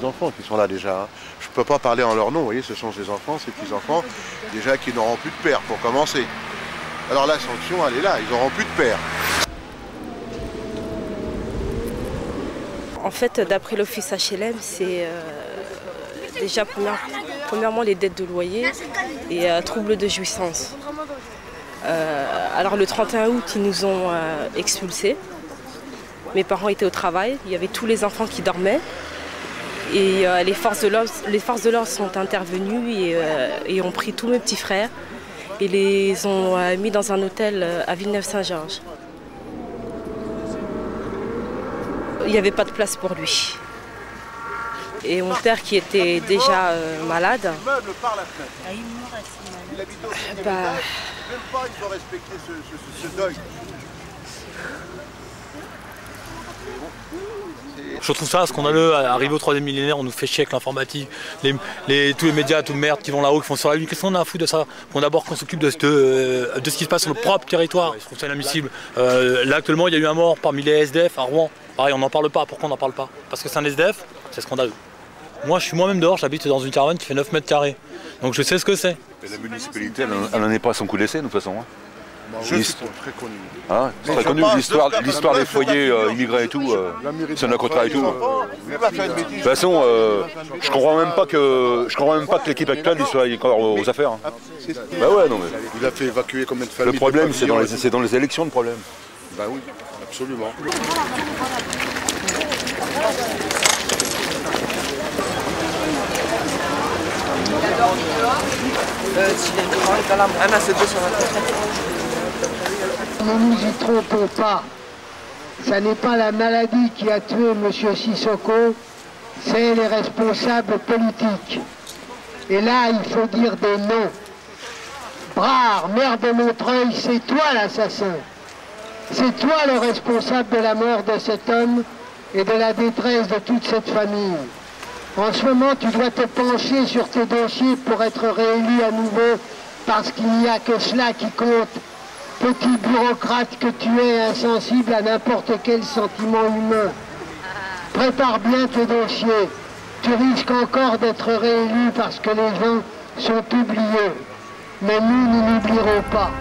des enfants qui sont là déjà. Je ne peux pas parler en leur nom, vous voyez, ce sont ces enfants, ces petits-enfants, déjà qui n'auront plus de père pour commencer. Alors la sanction, elle est là, ils n'auront plus de père. En fait, d'après l'office HLM, c'est déjà premièrement les dettes de loyer et troubles de jouissance. Alors le 31 août, ils nous ont expulsés. Mes parents étaient au travail, il y avait tous les enfants qui dormaient. Et les forces de l'ordre sont intervenues et ont pris tous mes petits frères et les ont mis dans un hôtel à Villeneuve-Saint-Georges. Il n'y avait pas de place pour lui. Et mon père qui était déjà malade, Je trouve ça scandaleux, arrivé au 3e millénaire, on nous fait chier avec l'informatique, tous les médias, toute merde qui vont là-haut, qui font sur la lune, qu'est-ce qu'on a à foutre de ça? Faut d'abord qu'on s'occupe de ce qui se passe sur notre propre territoire. Je trouve ça inadmissible. Là actuellement il y a eu un mort parmi les SDF à Rouen. Pareil, on n'en parle pas. Pourquoi on n'en parle pas? Parce que c'est un SDF, c'est scandaleux. Moi je suis moi-même dehors, j'habite dans une caravane qui fait 9 mètres carrés. Donc je sais ce que c'est. Et la municipalité, elle n'en est pas à son coup d'essai de toute façon. Hein. C'est très connu. Hein, c'est très connu, l'histoire des foyers immigrés et tout, c'est un contrat et tout. De toute façon, je comprends même pas que l'équipe actuelle soit encore aux affaires. Hein. Bah ouais, non mais. Il a fait évacuer combien de familles? Le problème, c'est dans les élections le problème. Bah oui, absolument. Ne nous y trompons pas, ça n'est pas la maladie qui a tué M. Sissoko, c'est les responsables politiques. Et là, il faut dire des noms. Brard, maire de Montreuil, c'est toi l'assassin. C'est toi le responsable de la mort de cet homme et de la détresse de toute cette famille. En ce moment, tu dois te pencher sur tes dossiers pour être réélu à nouveau, parce qu'il n'y a que cela qui compte. Petit bureaucrate que tu es, insensible à n'importe quel sentiment humain. Prépare bien tes dossiers. Tu risques encore d'être réélu parce que les gens sont oubliés. Mais nous n'oublierons pas.